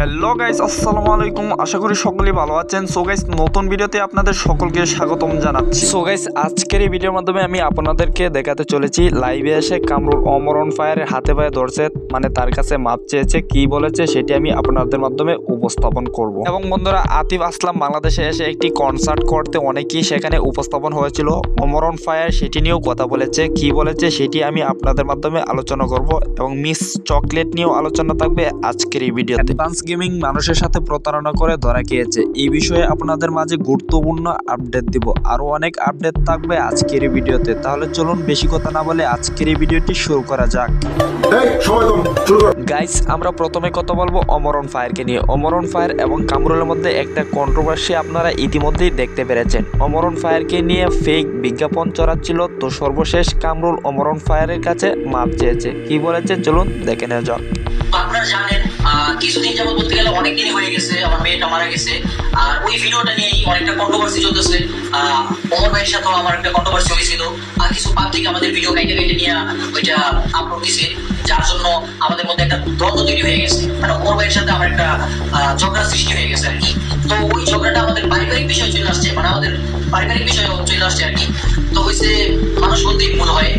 Hello guys, আসসালামু আলাইকুম। আশা করি সকলেই ভালো আছেন। সো গাইস, নতুন ভিডিওতে আপনাদের সকলকে স্বাগতম জানাচ্ছি। সো গাইস, আজকের এই ভিডিওর মাধ্যমে আমি আপনাদেরকে দেখাতে চলেছি লাইভে এসে কামরুল অমর অন ফায়ারের হাতে পায়ে ধরছে, মানে তার কাছে মাপ চেয়েছে, কি বলেছে সেটি আমি আপনাদের মাধ্যমে উপস্থাপন করব। এবং বন্ধুরা, আতিফ আসলাম বাংলাদেশে এসে একটি কনসার্ট করতে অনেকেই সেখানে উপস্থাপন হয়েছিল। অমর অন ফায়ার সেটি নিয়েও কথা বলেছে, কি বলেছে সেটি আমি আপনাদের মাধ্যমে আলোচনা করব। এবং মিস চকলেট নিয়েও আলোচনা থাকবে আজকের এই ভিডিওতে। অ্যাডভান্স গেমিং মানুষের সাথে প্রতারণা করে ধরা খেয়েছে, এই বিষয়ে আপনাদের মাঝে গুরুত্বপূর্ণ আপডেট দিব। আরো অনেক আপডেট থাকবে আজকের এই ভিডিওতে। তাহলে চলুন বেশি কথা না বলে আজকের এই ভিডিওটি শুরু করা যাক। গাইস, আমরা প্রথমে কথা বলবো অমর অন ফায়ারকে নিয়ে। অমর অন ফায়ার এবং কামরুলের মধ্যে একটা কন্ট্রোভার্সি আপনারা ইতিমধ্যেই দেখতে পেরেছেন। অমর অন ফায়ারকে নিয়ে ফেক বিজ্ঞাপন চড়াচ্ছিল, তো সর্বশেষ কামরুল অমর অন ফায়ারের কাছে মাপ চেয়েছে, কি বলেছে চলুন দেখে নেওয়া যাক। আপনারা জানেন কিছুদিন যাবত বলতে গেলে অনেকদিনই হয়ে গেছে আমার মেয়েটা মারা গেছে, আর ওই ভিডিওটা নিয়েই অনেকটা কন্ট্রোভার্সি চলতেছে। ওমর ভাইয়ের সাথেও আমার একটা কন্ট্রোভার্সি হয়েছিল, আর কিছু পাবলিক আমাদের ভিডিও কাইটে নিয়ে ওইটা আপলোড দিছে, যার জন্য আমাদের মধ্যে একটা দ্বন্দ্ব তৈরি হয়ে গেছে। মানে ওমর ভাইয়ের সাথে আমার একটা ঝগড়া সৃষ্টি হয়ে গেছে আর কি। তো ওই ঝগড়াটা আমাদের পারিবারিক বিষয় চলে আসছে, মানে আমাদের পারিবারিক বিষয় চলে আসছে আর কি। তো হয়েছে মানুষ বলতেই ভুল হয়,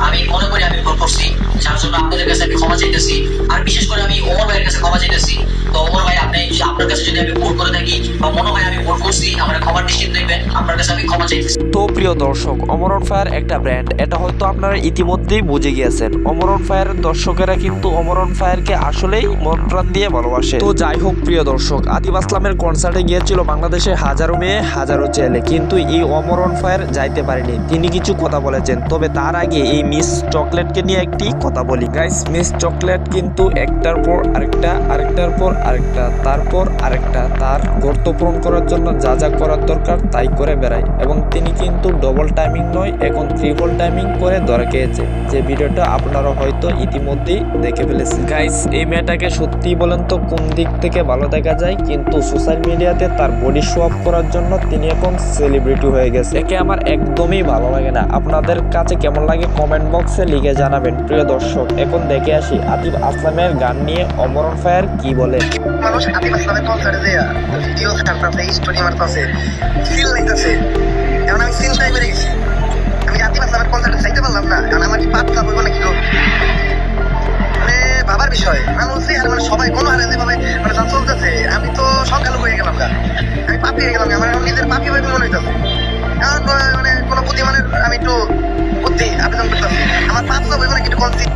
আমি মনে করি আমি ভুল করছি, যার জন্য আপনাদের কাছে আমি ক্ষমা চাইতেছি। আর বিশেষ করে আমি ওমর ভাইয়ের কাছে ক্ষমা চাইতেছি। তো ওমর ভাই, আপনি আপনার কাছে যদি আমি ভুল করে থাকি বা মনে হয় আমি ভুল করছি, আমার ক্ষমার দৃষ্টিতে দেখবেন, আপনার কাছে আমি ক্ষমা চাইতেছি। তো প্রিয় দর্শক, অমর অন ফায়ার একটা ব্র্যান্ড, এটা হয়তো আপনারা ইতিমধ্যেই বুঝে গিয়েছেন। অমর অন ফায়ারের দর্শকেরা কিন্তু অমর অন ফায়ারকে আসলেই মন প্রাণ দিয়ে ভালোবাসে। তো যাই হোক প্রিয় দর্শক, আতিফ আসলামের কনসার্টে গিয়েছিল বাংলাদেশে হাজারো মেয়ে হাজারো ছেলে, কিন্তু এই অমর অন ফায়ার যাইতে পারেনি। তিনি কিছু কথা বলেছেন, তবে তার আগে এই মিস চকলেটকে নিয়ে একটি কথা বলি। গাইস, মিস চকলেট কিন্তু একটার পর আরেকটা, আরেকটার পর আরেকটা, তারপর আরেকটা, তার গর্ত পূরণ করার জন্য যা যা করার দরকার তাই করে বেড়ায়। এবং তিনি কিন্তু ডবল টাইমিং নয়, এখন ট্রিপল টাইমিং করে ধরা খেয়েছে, যে ভিডিওটা আপনারা হয়তো ইতিমধ্যেই দেখে ফেলেছেন। গাইস, এই মেয়েটাকে সত্যি বলেন তো কোন দিক থেকে ভালো দেখা যায়, কিন্তু সোশ্যাল মিডিয়াতে তার বডি শো অফ করার জন্য তিনি এখন সেলিব্রিটি হয়ে গেছে। একে আমার একদমই ভালো লাগে না। আপনাদের কাছে কেমন লাগে কমেন্ট বক্সে লিখে জানাবেন। প্রিয় দর্শক, এখন দেখে আসি আতিফ আসলামের গান নিয়ে অমর অন ফায়ার কি বলে। মানুষ আতিফ আসলামের কনসার্টে যায় ভিডিও ছাড়তাছে, স্টোরি মারতাছে, ফিল লাইতাছে। এখন আমি সিন টাইমে গেছি, আমি আতিফ আসলামের কনসার্টে যাইতে পারলাম না, কারণ আমার কি পাতলা বইব নাকি গো, মানে বাবার বিষয়। মানুষ মানে সবাই কোনো হারে যেভাবে মানে যা চলতেছে, আমি তো সংখ্যালঘু হয়ে গেলাম, আমি পাপি হয়ে গেলাম, আমার নিজের পাপি ভাবে মনে হইতেছে। এখন মানে কোনো বুদ্ধিমানের আমি একটু বুদ্ধি আবেদন করতেছি, আমার পাতলা বইব নাকি একটু কনসি।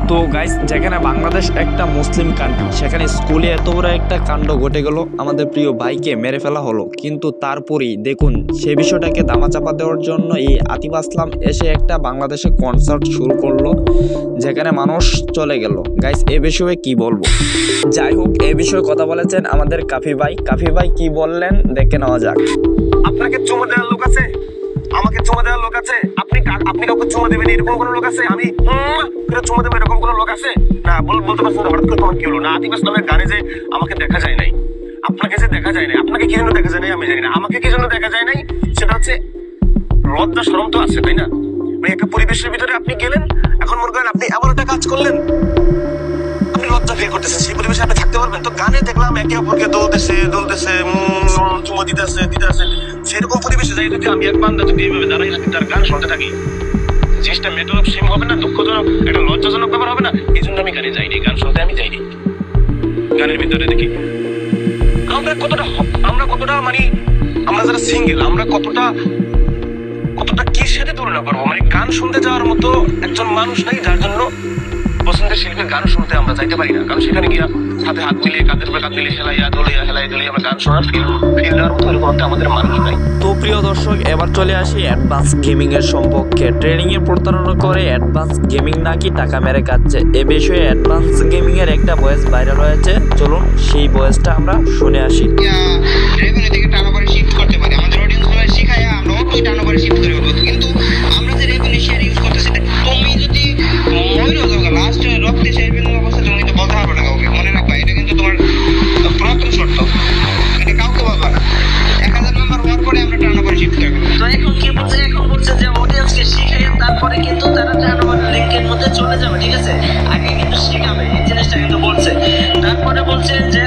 তো গাইস, যেখানে বাংলাদেশ একটা মুসলিম কান্ট্রি, সেখানে স্কুলে এত বড় একটা কাণ্ড ঘটে গেল, আমাদের প্রিয় ভাইকে মেরে ফেলা হলো। কিন্তু তারপরেই দেখুন, সে বিষয়টাকে দামাচাপা দেওয়ার জন্য এই আতিফ আসলাম এসে একটা বাংলাদেশে কনসার্ট শুরু করলো, যেখানে মানুষ চলে গেল। গাইস, এ বিষয়ে কি বলবো? যাই হোক, এ বিষয়ে কথা বলেছেন আমাদের কাফি ভাই। কাফি ভাই কি বললেন দেখে নেওয়া যাক। আপনাকে চুমা দেওয়ার লোক আছে, আমাকে চুমা দেওয়ার লোক আছে, আপনি কাউকে চুমা দেবেন এরকম কোনো লোক আছে? আমি চুমা দেবো এরকম কোনো লোক আছে? না, বলতে পারছেন না। হঠাৎ করে তোমার কি হলো? না, আতিফ আসলামের গানে যে আমাকে দেখা যায় নাই, আপনাকে যে দেখা যায় নাই, আপনাকে কি জন্য দেখা যায় নাই আমি জানি না। আমাকে কি জন্য দেখা যায় নাই সেটা হচ্ছে লজ্জা শরম তো আছে, তাই না? একটা পরিবেশের ভিতরে আপনি গেলেন, এখন মনে করেন আপনি এমন একটা কাজ করলেন, আপনি লজ্জা ফিল করতেছেন, সেই পরিবেশে আপনি থাকতে পারবেন? তো গানে দেখলাম একে অপরকে দোলতেছে চুমা দিতেছে, সেরকম পরিবেশে যাই যদি আমি এক বান্দা যদি এইভাবে দাঁড়াই থাকি, তার গান শুনতে থাকি, জিনিসটা মেটাল অফ সেম হবে না? দুঃখজনক, একটা লজ্জাজনক ব্যাপার হবে না? এই জন্য আমি গানে যাইনি, গান শুনতে আমি যাইনি। গানের ভিতরে দেখি আমরা কতটা মানে আমরা যারা সিঙ্গেল, আমরা কতটা কির সাথে তুলনা করবো? মানে গান শুনতে যাওয়ার মতো একজন মানুষ নাই, যার জন্য পছন্দের শিল্পীর গান শুনতে আমরা যাইতে পারি না। কারণ সেখানে গিয়া সাথে হাত মিলিয়ে, কাঁধের উপরে কাঁধ মিলিয়ে হেলাই দলিয়ে আমরা গান শোনার ফিল দেওয়ার মতো এরকম আমাদের মানুষ নাই। তো প্রিয় দর্শক, এবার চলে আসি অ্যাডভান্স গেমিং এর সম্পর্কে। ট্রেনিং এ প্রতারণা করে অ্যাডভান্স গেমিং নাকি টাকা মেরে খাচ্ছে, এ বিষয়ে অ্যাডভান্স গেমিং এর একটা ভয়েস ভাইরাল হয়েছে। চলুন সেই ভয়েসটা আমরা শুনে আসি। রেভিনিউ থেকে টার্নওভারে শিফট করতে পারি, আমাদের অডিয়েন্স গুলো শিখায় আমরা অটোই টার্নওভারে শিফট করে দেব। কিন্তু আমরা যে রেভিনিউ শেয়ার ইউজ করতেছি, তুমি যদি মইরো যাও লাস্ট রক্তে শেয়ার বিন্দু অবস্থা, তুমি কিন্তু বলতে পারবে না কাউকে। মনে রাখবা, এটা কিন্তু তোমার পুরাতন শর্ত, এটা কাউকে বলবা না। 1000 নাম্বার হওয়ার পরে আমরা টার্নওভারে শিফট করব। তো এখন কি বলছে? এখন বলছে যে অডিয়েন্সকে শিখাই, তারপরে কিন্তু তারা টার্নওভার লিংকের মধ্যে চলে যাবে, ঠিক আছে? আগে কিন্তু শিখাবে, এই জিনিসটা কিন্তু বলছে। তারপরে বলছে যে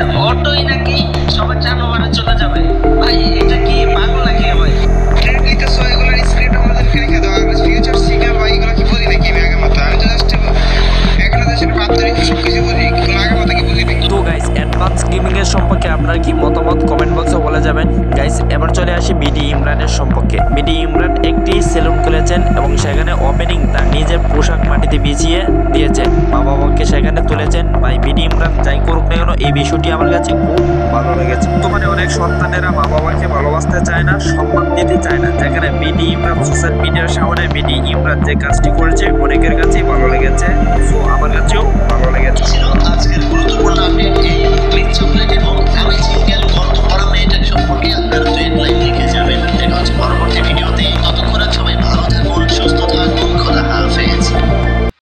আসি বিডি ইমরানের সম্পর্কে। বিডি ইমরান একটি সেলুন খুলেছেন এবং সেখানে ওপেনিং তার নিজের পোশাক মাটিতে বিছিয়ে দিয়েছেন, মা বাবাকে সেখানে তুলেছেন। ভাই বিডি ইমরান যাই করুক না কেন এই বিষয়টি আমার কাছে খুব ভালো লেগেছে। বর্তমানে অনেক সন্তানেরা মা বাবাকে ভালোবাসতে চায় না, সম্মান দিতে চায় না, যেখানে বিডি ইমরান সোশ্যাল মিডিয়ার সামনে বিডি ইমরান যে কাজটি করেছে অনেকের কাছেই ভালো লেগেছে। সো